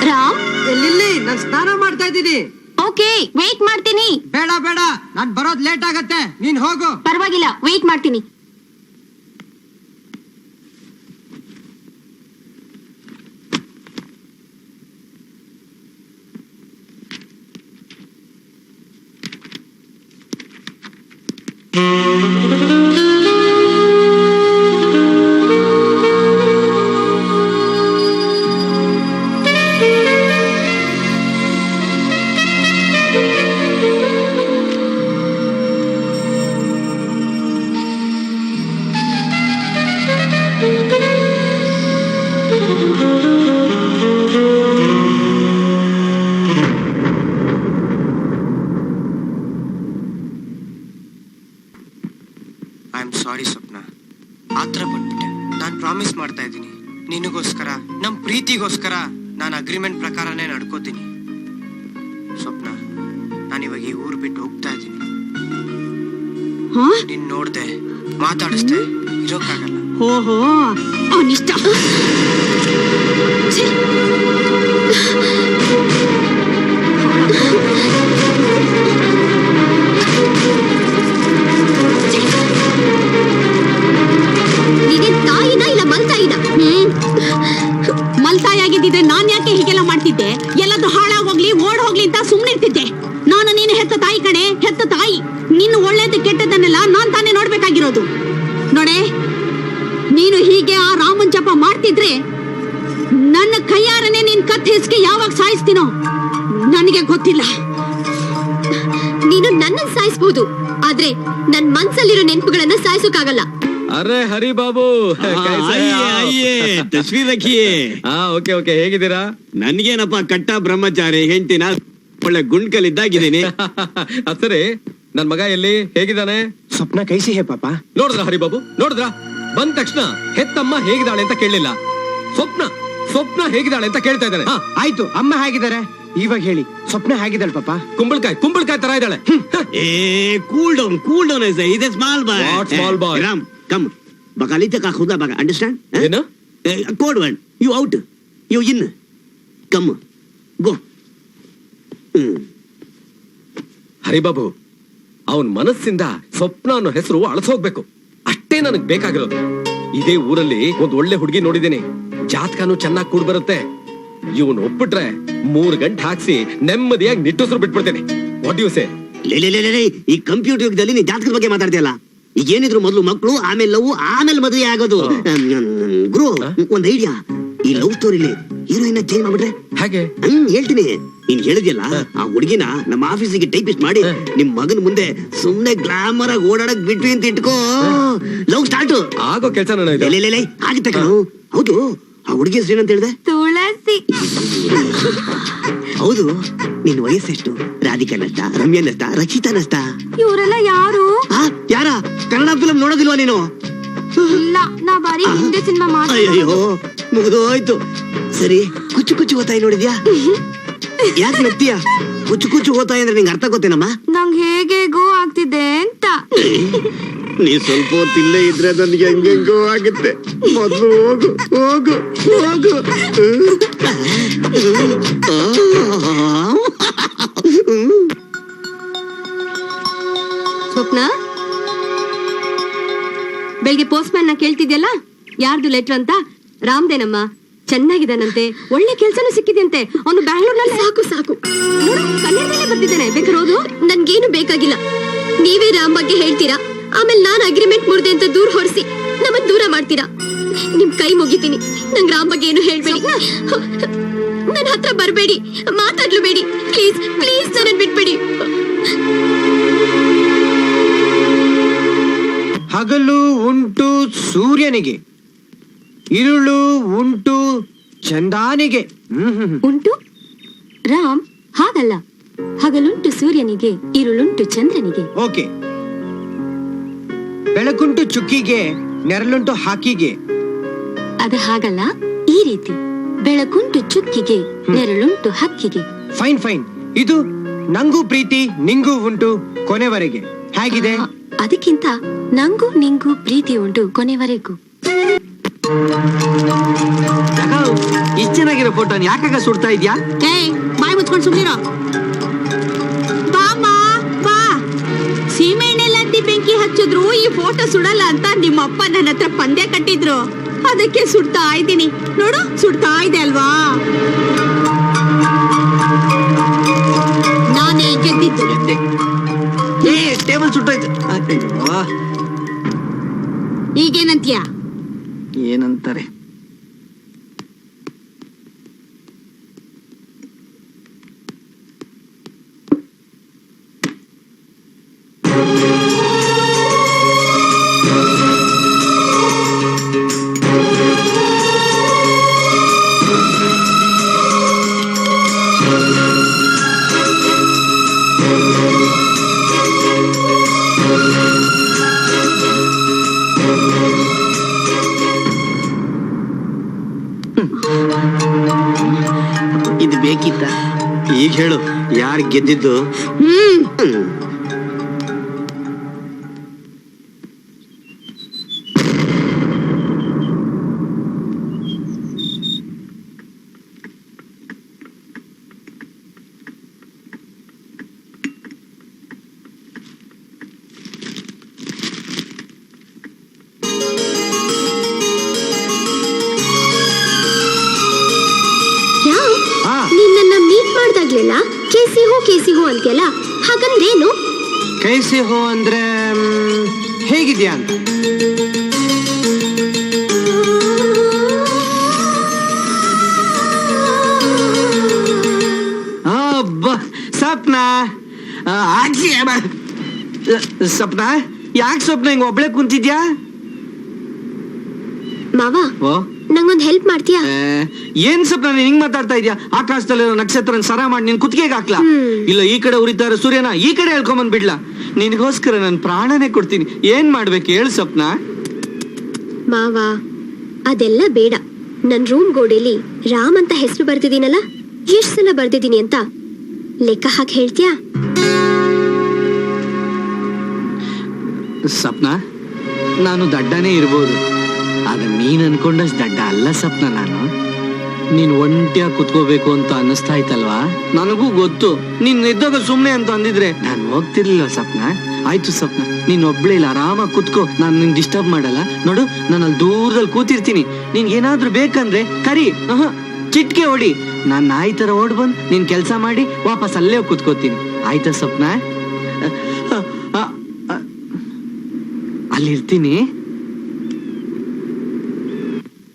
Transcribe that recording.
ರಾಮ್, ಎಲ್ಲಿ ನಾನು ಸ್ನಾನ ಮಾಡ್ತಾ ಇದ್ದೀನಿ. ಓಕೆ, ವೇಟ್ ಮಾಡ್ತೀನಿ. ಬೇಡ ಬೇಡ, ನಾನ್ ಬರೋದ್ ಲೇಟ್ ಆಗತ್ತೆ, ನೀನ್ ಹೋಗು. ಪರವಾಗಿಲ್ಲ, ವೇಟ್ ಮಾಡ್ತೀನಿ. ಐ ಆಮ್ ಸಾರಿ ಸ್ವಪ್ನ, ಆತರ ಪಟ್ಬಿಟ್ಟೆ. ನಾನು ಪ್ರಾಮಿಸ್ ಮಾಡ್ತಾ ಇದ್ದೀನಿ, ನಿನಗೋಸ್ಕರ, ನಮ್ ಪ್ರೀತಿಗೋಸ್ಕರ ನಾನು ಅಗ್ರಿಮೆಂಟ್ ಪ್ರಕಾರನೇ ನಡ್ಕೋತೀನಿ. ಸ್ವಪ್ನ, ನಾನಿವಾಗ ಈ ಊರು ಬಿಟ್ಟು ಹೋಗ್ತಾ ಇದ್ದೀನಿ. ನಿನ್ ನೋಡ್ದೆ, ಮಾತಾಡಿಸ್ದೆ, ಇರೋಕ್ಕಾಗಲ್ಲ. ಓಹೋ, ಅವನಿಷ್ಟ. ತಾಯಿನ ಇಲ್ಲ ಮಲ್ತಾಯಿನ? ಮಲ್ತಾಯಾಗಿದ್ದಿದ್ರೆ ನಾನ್ ಯಾಕೆ ಹೀಗೆಲ್ಲ ಮಾಡ್ತಿದ್ದೆ? ಎಲ್ಲಾದ್ರೂ ಹಾಳಾಗೋಗ್ಲಿ, ಓಡ್ ಹೋಗ್ಲಿ ಅಂತ ಸುಮ್ನಿರ್ತಿದ್ದೆ. ನಾನು ನೀನು ಹೆತ್ತ ತಾಯಿ ಕಣೆ, ಹೆತ್ತ ತಾಯಿ. ನಿನ್ನ ಒಳ್ಳೇದು ಕೆಟ್ಟದನ್ನೆಲ್ಲ ನಾನ್ ತಾನೇ ನೋಡ್ಬೇಕಾಗಿರೋದು. ನೋಡೆ, ನೀನು ಹೀಗೆ ಆ ರಾಮನ್ ಜಪ ಮಾಡ್ತಿದ್ರೆ ನನ್ನ ಕೈಯಾರನೆ ನಿನ್ ಕತ್ ಹೆಸ್ಗೆ ಯಾವಾಗ ಸಾಯಿಸ್ತೀನೋ ನನಗೆ ಗೊತ್ತಿಲ್ಲ. ನೀನು ನನ್ನ ಸಾಯಿಸ್ಬೋದು, ಆದ್ರೆ ನನ್ ಮನ್ಸಲ್ಲಿರೋ ನೆನಪುಗಳನ್ನ ಸಾಯಿಸೋಕಾಗಲ್ಲ. ಅರೆ ಹರಿ ಬಾಬು, ತಸ್ವೀರ್ ರಖಿಯೇ. ಓಕೆ ಓಕೆ, ಹೇಗಿದ್ದೀರಾ? ನನ್ಗೇನಪ್ಪ, ಕಟ್ಟ ಬ್ರಹ್ಮಚಾರಿ, ಹೆಂಡ್ತಿನ ಒಳ್ಳೆ ಗುಂಡ್ಕಲ್ಲಿದ್ದಾಗಿದ್ದೀನಿ. ಸರಿ, ನನ್ ಮಗ ಎಲ್ಲಿ, ಹೇಗಿದ್ದಾನೆ? ಸ್ವಪ್ನ ಕೈಸಿ ಹೇ ಪಾಪ. ನೋಡಿದ್ರ ಹರಿ ಬಾಬು, ನೋಡಿದ್ರ? ಬಂದ ತಕ್ಷಣ ಹೆತ್ತಮ್ಮ ಹೇಗಿದ್ದಾಳೆ ಅಂತ ಕೇಳಲಿಲ್ಲ. ಸ್ವಪ್ನ ಸ್ವಪ್ನ ಹೇಗಿದ್ದಾಳೆ ಅಂತ ಕೇಳ್ತಾ ಇದ್ದಾನೆ. ಆಯ್ತು, ಅಮ್ಮ ಹೇಗಿದ್ದಾರೆ ಇವಾಗ ಹೇಳಿ. ಸ್ವಪ್ನ ಹೇಗಿದ್ದಾಳೆ ಪಾಪ? ಕುಂಬಳಕಾಯಿ ತರ ಇದ್ದಾಳೆ. ಏ, cool down ice is a small boy. What small boy? Ram, come. ಬಕಾಲಿತ ಕಾ ಖುದಾ ಬಗ, ಅಂಡರ್ಸ್ಟ್ಯಾಂಡ್? ಏನು? Code word. You out, you in. Come, go. Haribabu, ಅವನ್ ಮನಸ್ಸಿಂದ ಸ್ವಪ್ನ ಅನ್ನೋ ಹೆಸರು ಅಳಸೋಗ್ಬೇಕು, ಅಷ್ಟೇ ನನಗ್ ಬೇಕಾಗಿರೋದು. ಇದೇ ಊರಲ್ಲಿ ಒಂದ್ ಒಳ್ಳೆ ಹುಡುಗಿ ನೋಡಿದ್ದೀನಿ, ಜಾತಕನು ಚೆನ್ನಾಗಿ ಕೂಡ್ ಬರುತ್ತೆ. ಇವನ್ ಒಪ್ಪಿಟ್ರೆ 3 ಗಂಟೆ ಹಾಕ್ಸಿ ನೆಮ್ಮದಿಯಾಗಿ ನಿಟ್ಟುಸ್ರು ಬಿಟ್ಬಿಡ್ತೇನೆ. What you say? ಈ ಕಂಪ್ಯೂಟರ್ ಯುಗದಲ್ಲಿ ನೀ ಜಾತಕದ ಬಗ್ಗೆ ಮಾತಾಡ್ತೀಯಲ್ಲ. ಈಗ ಏನಿದ್ರು ಮೊದಲು ಮಕ್ಕಳು, ಆಮೇಲೆ ಲವ್, ಆಮೇಲೆ ಮದುವೆ ಆಗೋದು. ಗುರು, ಒಂದ್ ಐಡಿಯಾ. ಈ ಲವ್ ಸ್ಟೋರಿಲಿ ಹೀರೋಯಿನ್ ಚೇಂಜ್ ಮಾಡ್ಬಿಟ್ರೆ ಹಾಗೆ? ಹೇಳ್ತೀನಿ. ನೀನ್ ಹೇಳಿದ್ಯಲ್ಲ, ಆ ಹುಡುಗಿನ ನಮ್ಮ ಆಫೀಸಿಗೆ ಟೈಪಿಸ್ಟ್ ಮಾಡಿ ನಿಮ್ ಮಗನ್ ಮುಂದೆ ಸುಮ್ನೆ ಗ್ಲಾಮರ್ ಆಗಿ ಓಡಾಡಕ್ ಬಿಟ್ವಿ ಅಂತ ಇಟ್ಕೋ, ಲವ್ ಸ್ಟಾರ್ಟ್ ಆಗೋ ಕೆಲಸ ಆಗುತ್ತೆ ಕಣು. ಹೌದು, ಆ ಹುಡುಗಿ ಹೆಸರು ಏನಂತ ಹೇಳಿದೆ? ತುಳಸಿ. ಹೌದು, ನಿನ್ ವಯಸ್ಸೆಷ್ಟು? ರಾಧಿಕಾ ನಷ್ಟ, ರಮ್ಯಾ ನಷ್ಟ, ರಕ್ಷಿತಾ ನಷ್ಟ? ಇವರೆಲ್ಲ ಯಾರು? ಯಾರ? ಕನ್ನಡ ಫಿಲಂ ನೋಡೋದಿಲ್ವಾ ನೀನು? ಇಲ್ಲ, ನಾ ಬಾರಿ ಹಿಂದೆ ಸಿನಿಮಾ ಮಾಡ್ತೀನಿ. ಅಯ್ಯೋ, ಮುಗಿದೋಯ್ತು. ಸರಿ, ಕುಚ್ಚು ಕುಚ್ಚು ಓತಾಯಿ ನೋಡಿದ್ಯಾ? ಯಾಕೆ ನಗ್ತೀಯ? ಕುಚ್ಚು ಓತಾಯಿ ಅಂದ್ರೆ ನಿಂಗೆ ಅರ್ಥ ಗೊತ್ತೇನಮ್ಮ? ನಂಗೆ ಹೇಗೇಗೋ ಆಗ್ತಿದೆ ಅಂತ. ನೀ ಸ್ವಲ್ಪ ಹೊತ್ತು ಇಲ್ಲೇ ಇದ್ರೆ ನನಗೆ ಹೆಂಗೆಂಗೋ ಆಗುತ್ತೆ. ಮೊದಲು ಹೋಗು ಹೋಗು ಹೋಗು. ಸ್ವಪ್ನ, ಬೆಳಿಗ್ಗೆ ಪೋಸ್ಟ್ ಮ್ಯಾನ್ ನ ಕೇಳ್ತಿದ್ಯಲ್ಲ, ಯಾರ್ದು ಲೆಟರ್ ಅಂತ? ರಾಮ್ದೇನಮ್ಮ, ಚೆನ್ನಾಗಿದ್ದಾನಂತೆ, ಒಳ್ಳೆ ಕೆಲ್ಸನೂ ಸಿಕ್ಕಿದೆಯಂತೆ. ಅವನು ಬ್ಯಾಂಗ್ಳೂರ್ನಲ್ಲಿ. ಸಾಕು ನೋಡು, ಕನ್ನಡದಲ್ಲೇ ಬರ್ತಿದ್ದಾನೆ, ಬೇಕಾರೋದು. ನನ್ಗೇನು ಬೇಕಾಗಿಲ್ಲ, ನೀವೇ ರಾಮ್ ಬಗ್ಗೆ ಹೇಳ್ತೀರಾ, ಆಮೇಲೆ ನಾನು ಅಗ್ರಿಮೆಂಟ್ ಮುರಿದೆ ಅಂತ ದೂರ ಹೊರಿಸಿ ನಮ್ಮನ್ನ ದೂರ ಮಾಡ್ತೀರಾ. ನಿಮ್ ಕೈ ಮುಗಿತೀನಿ, ನಂಗ್ ರಾಮ್ ಬಗ್ಗೆ ಏನು ಹೇಳ್ಬೇಡಿ. ನನ್ನ ಹತ್ರ ಬರ್ಬೇಡಿ, ಮಾತಾಡ್ಲಬೇಡಿ, ಪ್ಲೀಸ್ ಪ್ಲೀಸ್, ನನ್ನ ಬಿಟ್ಬೇಡಿ. ಹಗಲು ಉಂಟು ಸೂರ್ಯನಿಗೆ, ಇರುಳು ಉಂಟು ಚಂದಾನಿಗೆ. ಉಂಟು ರಾಮ್, ಹಾಗಲ್ಲ. ಹಗಲುಂಟು ಸೂರ್ಯನಿಗೆ, ಇರುಳುಂಟು ಚಂದ್ರನಿಗೆ. ಓಕೆ. ಬೆಳಕುಂಟು ಚುಕ್ಕಿಗೆ, ನೆರಳುಂಟು ಹಾಕಿಗೆ. ಅದ ಹಾಗಲ್ಲ, ಈ ರೀತಿ. ಬೆಳಕುಂಟು ಚುಕ್ಕಿಗೆ, ನೆರಳುಂಟು ಹಕ್ಕಿಗೆ. ಫೈನ್. ಇದು ನಂಗೂ ಪ್ರೀತಿ ನಿಂಗೂ ಉಂಟು ಕೊನೆವರೆಗೆ. ಹೇಗಿದೆ? ಅದಕ್ಕಿಂತ ನಂಗೂ ನಿಂಗೂ ಪ್ರೀತಿ ಉಂಟು ಕೊನೆವರೆಗೂ. ಇಷ್ಟ ಚೆನ್ನಾಗಿರೋ ಫೋಟೋನ್ ಯಾಕಾಗ ಸುಡ್ತಾ ಇದ್ಯಾ? ಏಯ್ ಬಾಯಿ ಮುಚ್ಕೊಂಡು ಸುಮ್ಮನಿರೋ. ಬಾಮ್ಮ ಬಾ. ಸೀಮೆ ಎಣ್ಣೆಲ್ಲ ಬೆಂಕಿ ಹಚ್ಚಿದ್ರು ಈ ಫೋಟೋ ಸುಡಲ್ಲ ಅಂತ ನಿಮ್ಮ ಅಪ್ಪ ನನ್ನ ಹತ್ರ ಪಂದ್ಯ ಕಟ್ಟಿದ್ರು. ಅದಕ್ಕೆ ಸುಡ್ತಾ ಇದ್ದೀನಿ ನೋಡು, ಸುಡ್ತಾ ಇದೆ ಅಲ್ವಾ? ನಾನೇ ಗೆದ್ದಿದ್ದು. ಏ ಟೇಬಲ್ ಸುಟ್ಟೋಯ್ತು. ಅಯ್ಯೋ, ಈಗೇನಂತೀಯ? ಏನಂತಾರೆ? ಇದು ಬೇಕಿತ್ತ? ಈಗ ಹೇಳು, ಯಾರು ಗೆದ್ದಿದ್ದು? ನಿನ್ನ ಮೀಟ್ ಮಾಡ್ದಾಗ್ಲೆಲ್ಲ ಕೇಸಿ ಹೋ ಅಂತೆಲ್ಲ, ಹಾಗಂದ್ರೇನು? ಕೈಸೆ ಹೋ ಅಂದ್ರೆ ಹೇಗಿದ್ಯಾ ಅಂತ. ಸಪ್ನ ಸಪ್ನ, ಯಾಕೆ ಸ್ವಪ್ನ ಹಿಂಗ ಒಬ್ಳೆ ಕುಂತಿದ್ಯಾ? ಮಾವ, ಓ ನಂಗೊಂದ್ ಹೆಲ್ಪ್ ಮಾಡ್ತೀಯಾ? ಏನ್ ಸ್ವಪ್ನ ನೀನ್ ಹಿಂಗ್ ಮಾತಾಡ್ತಾ ಇದ್ಯಾ? ಆಕಾಶದಲ್ಲಿರೋ ನಕ್ಷತ್ರ ಸರ ಮಾಡಿ ನಿನ್ ಕುತ್ತಿಗೆಗೆ ಹಾಕ್ಲಾ? ಇಲ್ಲ ಈ ಕಡೆ ಉರಿತಾ ಇರೋ ಸೂರ್ಯನ ಈ ಕಡೆ ಹೇಳ್ಕೊಂಬಂದ್ ಬಿಡ್ಲಾ? ನಿನಗೋಸ್ಕರ ನನ್ ಪ್ರಾಣನೇ ಕೊಡ್ತೀನಿ. ಏನ್ ಮಾಡ್ಬೇಕು ಹೇಳು ಸ್ವಪ್ನ? ಮಾವ, ಅದೆಲ್ಲ ಬೇಡ. ನನ್ ರೂಮ್ ಗೋಡೆಲಿ ರಾಮ್ ಅಂತ ಹೆಸರು ಬರ್ದಿದ್ದೀನಲ್ಲ, ಎಷ್ಟ್ ಸಲ ಬರ್ದಿದ್ದೀನಿ ಅಂತ ಲೆಕ್ಕ ಹಾಕಿ ಹೇಳ್ತೀಯಾ? ಸಪ್ನ, ನಾನು ದಡ್ಡನೇ ಇರ್ಬೋದು, ಆದ್ರೆ ನೀನ್ ಅನ್ಕೊಂಡಷ್ಟು ದಡ್ಡ ಅಲ್ಲ ಸಪ್ನ. ನಾನು ನೀನ್ ಒಂಟಿಯಾಗಿ ಕುತ್ಕೋಬೇಕು ಅಂತ ಅನ್ನಿಸ್ತಾ ಇತ್ತಲ್ವಾ? ನನಗೂ ಗೊತ್ತು ನೀನ್ ಎದ್ದಾಗ ಸುಮ್ನೆ ಅಂತ ಅಂದಿದ್ರೆ ನಾನು ಹೋಗ್ತಿರ್ಲಿಲ್ಲ ಸಪ್ನ. ಆಯ್ತು ಸಪ್ನ, ನೀನ್ ಒಬ್ಳೆ ಇಲ್ಲ, ಆರಾಮಾಗಿ ಕುತ್ಕೋ. ನಾನು ನಿನ್ ಡಿಸ್ಟರ್ಬ್ ಮಾಡಲ್ಲ. ನೋಡು, ನಾನು ಅಲ್ಲಿ ದೂರದಲ್ಲಿ ಕೂತಿರ್ತೀನಿ. ನಿನ್ ಏನಾದ್ರೂ ಬೇಕಂದ್ರೆ ಕರಿ, ಚಿಟ್ಕೆ ಹೊಡಿ, ನಾನ್ ನಾಯಿ ತರ ಓಡ್ ಬಂದ್ ನೀನ್ ಕೆಲ್ಸ ಮಾಡಿ ವಾಪಸ್ ಅಲ್ಲೇ ಕೂತ್ಕೋತೀನಿ. ಆಯ್ತಾ ಸಪ್ನ? ಅಲ್ಲಿರ್ತೀನಿ.